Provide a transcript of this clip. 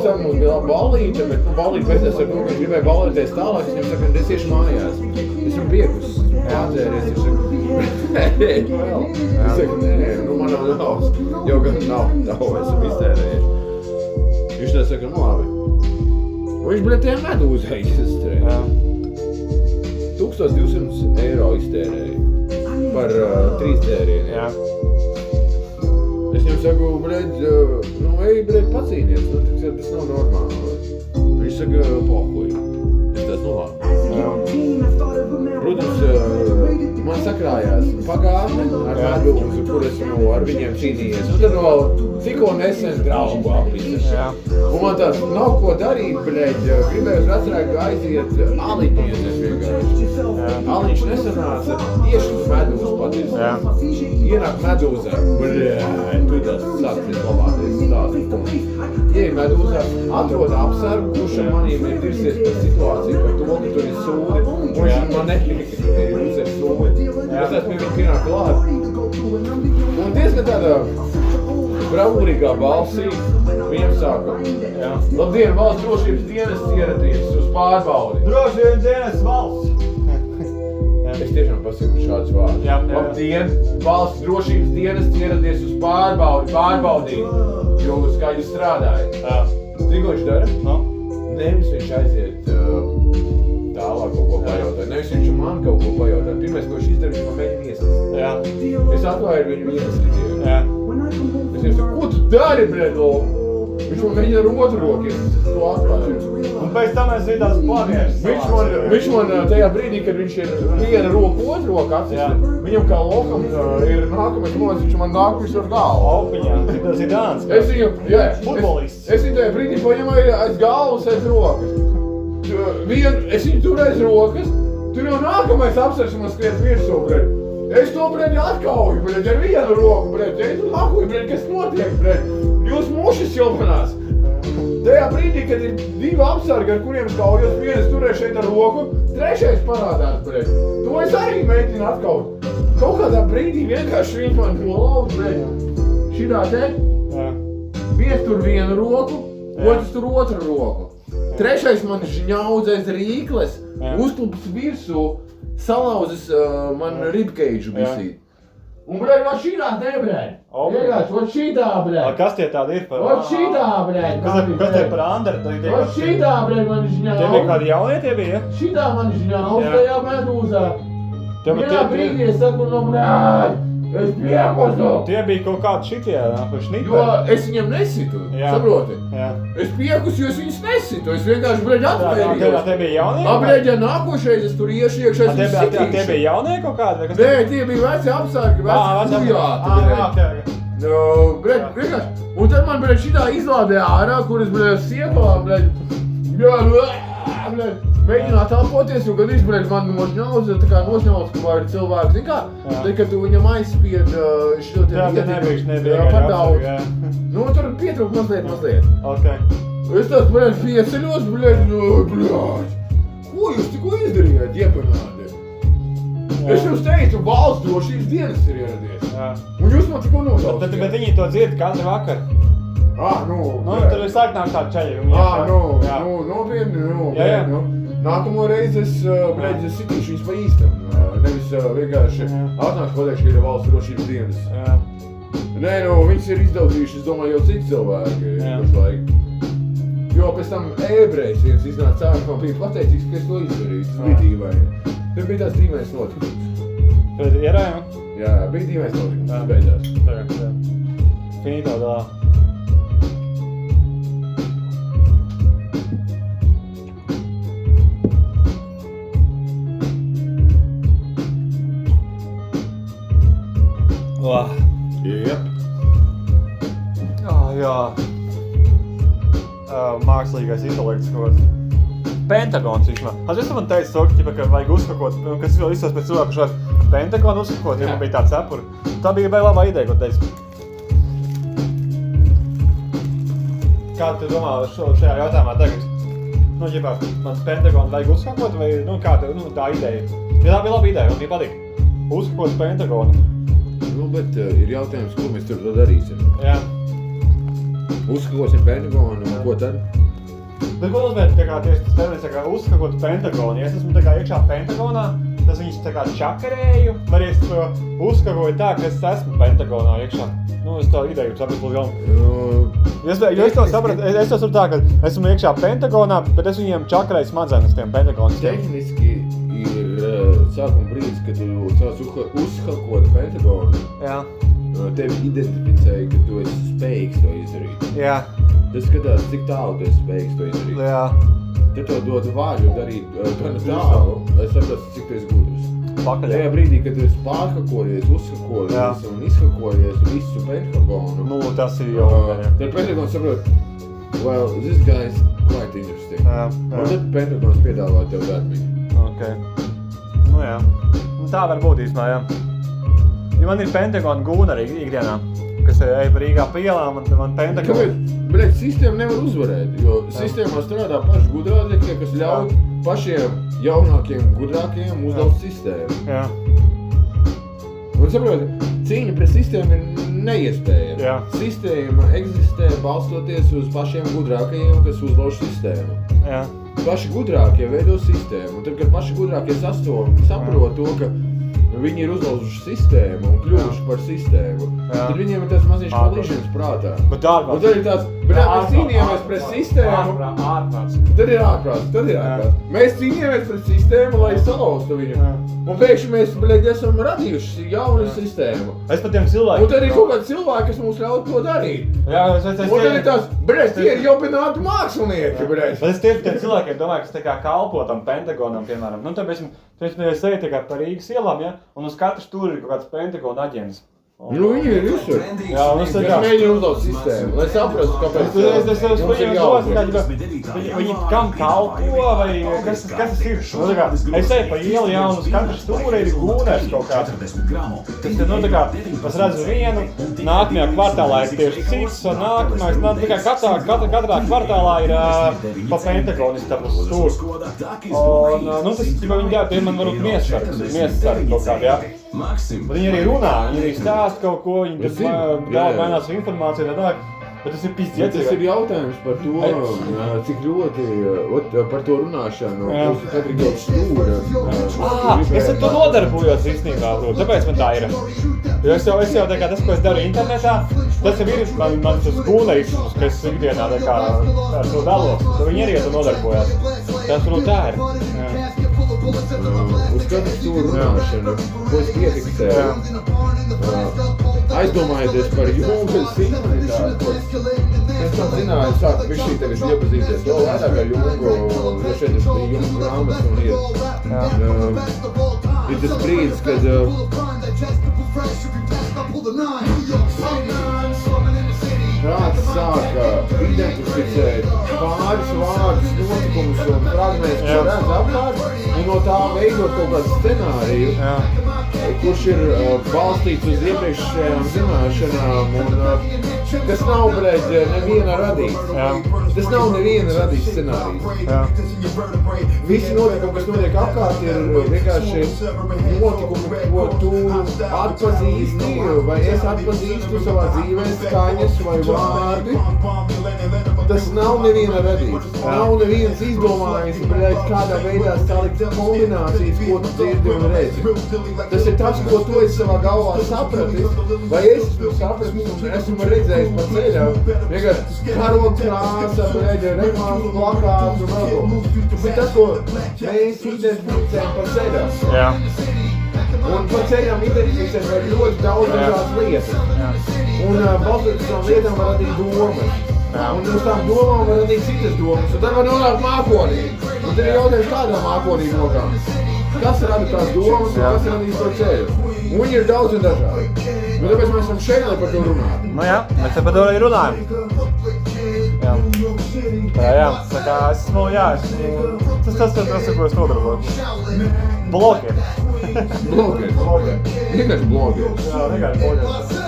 saka, mums bija ballīte, bet ballīte beidzās ar to, ka viņš gribēja ballīties tālāk, es viņam saka, es iešu mājās. Es viņam piekus, pātēries, viņš saka, vēl. Es saku, nē, nu man nav naudas. Jau gan nav, esam iztērējuši. Viņš tā saka, nu labi. Un viņš, bļet, tajā medūzē iztērēja. 1200 eiro iztērēja par 3 tērieniem. Jā. Es viņam saku, bļet, nu ej, bļet, pacīnies, nu tas nav normāli. Viņš saka, pohuj. Es tāds, nu labi. Protams, man sakrājās pagātne ar medūzu, kur es ar viņiem cīnījies. Un tad vēl tikko nesen draugu aplicis. Un man tāds nav ko darīt, bļeģ, gribēju uz vecrēku aiziet aliņieties vienkārši. Aliņš nesanāca, iešu uz medūzu patiesi. Ienāk medūzā, bļeģ, tu tas sācies labāties stāstīt. Ieej medūzā, atrod apsargu, kurš ar manīm ir dirsies par situāciju, par to, ka tur ir sūdi. Un viņš man nepiekrīt, ka ir uzēr sūdi. Es tāds pie viņa pienāk klāt. Un diezgan tāda bravūrīgā balsī viņam sāka. Labdien, valsts drošības dienests ieradies uz pārbaudi. Drošības dienests valsts! Es tiešām pasaku šādus vārdus. Labdien, valsts drošības dienests ieradies uz pārbaudīt, jūs kā jūs strādājat. Cik ko viņš dara? Nevis viņš aiziet tālāk kaut ko pajautāt. Nevis viņš man kaut ko pajautāt. Pirmais, ko viņš izdara, viņš man mēģina ieslist. Es atklāju viņu ieslidīju. Es viņam saku, ko tu dari, bļedo? Viņš man mēģina ar otru roku ieslist. Es to atklāju. Un pēc tam mēs bija tās plavieši. Viņš man tajā brīdī, kad viņš ir viena roku, otru roku atcist, viņam kā lokam ir nākamais moments, viņš man nāk visur galvu. Aupiņā, tas ir dāns. Es viņu, futbolists. Es viņu tajā brīdī paņemēju aiz galvas, aiz rokas. Es viņu tur aiz rokas, tur jau nākamais apsvers man skriet virsū, bļeģ. Es to, bļeģ, atkauju, bļeģ, ar vienu roku, bļeģ. Es tu hakuju, bļeģ, kas notiek, bļeģ. Jūs mušas jilpanās. Tajā brīdī, kad ir 2 apsargi, ar kuriem skaujos, vienas turēs šeit ar roku, trešais parādās, bļeģ. To es arī mēģinu atkaut. Kaut kādā brīdī vienkārši viņš man nolauz, bļeģ. Šitā te, viens tur vienu roku, otrs tur otru roku. Trešais man žņaudzēs rīkles, uzklupas virsū, salauzes man ribkeidžu bisīt. Un, bļeģ, vat šitā te, bļeģ. Vienkārši, vat šitā, bļeģ. Kas tie tādi ir par... Vat šitā, bļeģ. Kas tie par Anderu? Vat šitā, bļeģ, man žņauz. Tie bija kādi jaunie tie bija? Šitā man žņauz tajā medūzā. Vienā brīdī es saku, no, bļeģ, es piekusu. Tie bija kaut kādi šitie, šniperi. Jo es viņam nesitu, saproti? Es piekusu, jo es viņus nesitu, es vienkārši, bļeģ, atvairījos. Tie bija jaunie? Bļeģ, ja nākošais es tur iešu iekšā, es viņus sitīšu. Tie bija jaunie kaut kādi? Nē, tie bija veci apsargi, veci kujāti, bļeģ. Vienkārši. Un tad man, bļeģ, šitā izlādē ārā, kur es, bļeģ, siepā, bļeģ, mēģināt elpoties, jo gadīs, bļeģ, man nožņauz, tā kā nožņauz, ka var cilvēku, zin kā, tad, kad tu viņam aizspied šo te nebija par daudz. Nu, tur pietrūk mazliet. Es tāds, bļeģ, pieceļos, bļeģ, ko jūs tikko izdarījāt, iepanādi? Es jums teicu, valsts drošības dienests ir ieradies. Un jūs man tikko nosaucījāt. Bet viņi to dzird katru vakaru. Tur ir sāk nāk tādi čaļi. Nopietni. Nākamo reizi es, bļeģ, sitīšu viņus pa īstam. Nevis vienkārši atnāk pateikšu, ka ir valsts drošības dienests. Nē, viņas ir izdauzījuši, es domāju, jau citi cilvēki. Jo pēc tam ebrejs viens iznāca cēlāk, man bija pateicīgs, ka es to izdarīju. Tas bija dīvaini. Tur bija tās dīvains notikums. Tad ierājumi? Jā, bija dīvains notikums, tas beidzās. Finito dalā. Jā. Mākslīgais intelekts kaut kāds. Pentagons viņš man. Es man teicu, ka vajag uzskakot, kas vēl izsās pēc cilvēku šādu pentagonu uzskakot, ja man bija tā cepura. Tā bija labā ideja, ko teicu. Kā tu domā šajā jautājumā tagad? Nu, ģipā, man pentagonu vajag uzskakot vai, kā tā ideja? Ja tā bija laba ideja, man bija patīk. Uzskakot pentagonu. Bet ir jautājums, ko mēs tur darīsim. Jā. Uzskakosim Pentagonu, un ko tad? Bet ko nozīmē, tā kā tieši tas termins, kā uzskakot Pentagonu? Ja es esmu tā kā iekšā Pentagonā, tas viņus tā kā čakarēju, vai arī es to uzskakoju tā, ka es esmu Pentagonā iekšā. Nu, es tā ideju sapratu līdz galam. Jo es to sapratu, es to sapratu tā, ka esmu iekšā Pentagonā, bet es viņiem čakarēju smadzenes tiem Pentagonistiem. Tehniski ir sākuma brīdis, kad tu sāc uzskakot Pentagonu. Jā. Tevi identificēja, ka tu esi spējīgs to izdarīt. Jā. Tas skatās, cik tālu tu esi spējīgs to izdarīt. Jā. Tad tev dod vārdu darīt gana tālu, lai saprastu, cik tu esi gudrs. Pakaļ. Tajā brīdī, kad tu esi pārhakojies, uzhakojies un izhakojies visu Pentagonu. Nu, tas ir jau. Tad Pentagons saprot, well, this guy is quite interesting. Jā. Un tad Pentagons piedāvā tev darbiņu. Ok. Nu jā. Nu, tā var būt īstenībā, jā. Jo man ir Pentagona gūna arī ikdienā, kas ej pa Rīgā pa ielām, man Pentagona. Kāpēc? Bet sistēma nevar uzvarēt, jo sistēmā strādā paši gudrākie, kas ļauj pašiem jaunākiem, gudrākiem uzlauzt sistēmu. Jā. Un saproti, cīņa pret sistēmu ir neiespējama. Jā. Sistēma eksistē balstoties uz pašiem gudrākajiem, kas uzlauž sistēmu. Jā. Paši gudrākie veido sistēmu, un tad, kad paši gudrākie saprot to, ka viņi ir uzlauzuši sistēmu un kļuvuši par sistēmu, tad viņiem ir tāds maziņš kolīšanas prātā. Bet ārprāts. Un tad ir tāds, mēs cīnījāmies pret sistēmu. Ārprāts. Tad ir ārprāts. Mēs cīnījāmies pret sistēmu, lai salauztu viņu. Un pēkšņi mēs, esam radījuši jaunu sistēmu. Es pat tiem cilvēkiem. Un tad ir kaut kādi cilvēki, kas mums ļauj to darīt. Jā, un tad ir tāds, tie ir jobināti mākslinieki, Bet es tieši tiem cilvēkiem domāju, kas tā kā kalpo tam Pentagonam, piemēram. Nu, tāpēc es eju tā kā pa Rīgas ielām, ja, un uz katru tur ir kaut kāds Pentagona aģents. Nu, viņi ir visur. Jā, un es Kas mēģina uzlauzt sistēmu, lai saprastu, kāpēc mums ir jāuzvar. Viņi kam kalpo vai kas tas ir? Nu, tā kā, es eju pa ielu, jā, un uz katru stūri ir gūners kaut kāds. Tas ir, nu, tā kā, es redzu vienu, nākamajā kvartālā ir tieši cits, un nākamais, tā kā katrā kvartālā ir pa Pentagonistam uz stūri. Un, nu, tas, ja viņi tie man varbūt miesasargi kaut kādi, jā. Bet viņi arī runā, viņi arī stāst kaut ko, viņi daudz mainās informāciju, bet tas ir pizdziet. Tas ir jautājums par to, cik ļoti, par to runāšanu, katru kaut stūra. Es ar to nodarbojos īstenībā, tāpēc man tā ir. Jo es jau tā kā tas, ko es daru internetā, tas jau ir man tas gūnerisms, kas ikdienā tā kā ar to dalos. Viņi arī ar to nodarbojās. Tas varbūt tā ir. Uz katru stūru runāšanu, ko es piefiksēju, aizdomājoties par Junga simanitāti. Es tam zināju, sāku bišķī tevis iepazīties vēl vairāk ar Jungu, jo šeit es biju Junga grāmatas un ir tas brīdis, kad prāts sāka identificēt pāris vārdus, notikumus un fragmentus, ko redz apkārt, un no tā veidot kaut kādu scenāriju, kurš ir balstīts uz iepriekšējām zināšanām, un tas nav, bļaļ, neviena radīts. Tas nav neviena radīts scenārijs. Visi notikumi, kas notiek apkārt, ir vienkārši notikumi, ko tu atpazīsti, vai es atpazīstu savā dzīvē skaņas vai vārdi. Tas nav neviena radīts. Nav neviens izdomājis, bļaļ, kādā veidā salikt kombinācijas, ko tu dzirdi un redzi. Tas ir tas, ko tu esi savā galvā sapratis, vai es esmu sapratis un esmu redzējis pa ceļā. Vienkārši karoga krāsa, bļaļ, reklāmas plakāts un vēl ko. Tas ir tas, ko mēs identificējam pa ceļā. Jā. Un pa ceļām identificējam var ļoti daudz dažādas lietas. Un balstoties tām lietām var radīt domas. Un uz tām domām var radīt citas domas. Un tad var nonākt mākonī. Un tad ir jautājums, kādā mākonī nokāpt. Kas rada tās domas un kas radīs to ceļu. Un viņi ir daudz un dažādi. Un tāpēc mēs esam šeit, lai par to runātu. Nu jā, mēs par to arī runājam. Jā, tā kā esmu, tas, ko es nodarbojos. Blogiem. Blogiem. Vienkārši blogiem. Jā, vienkārši blogiem.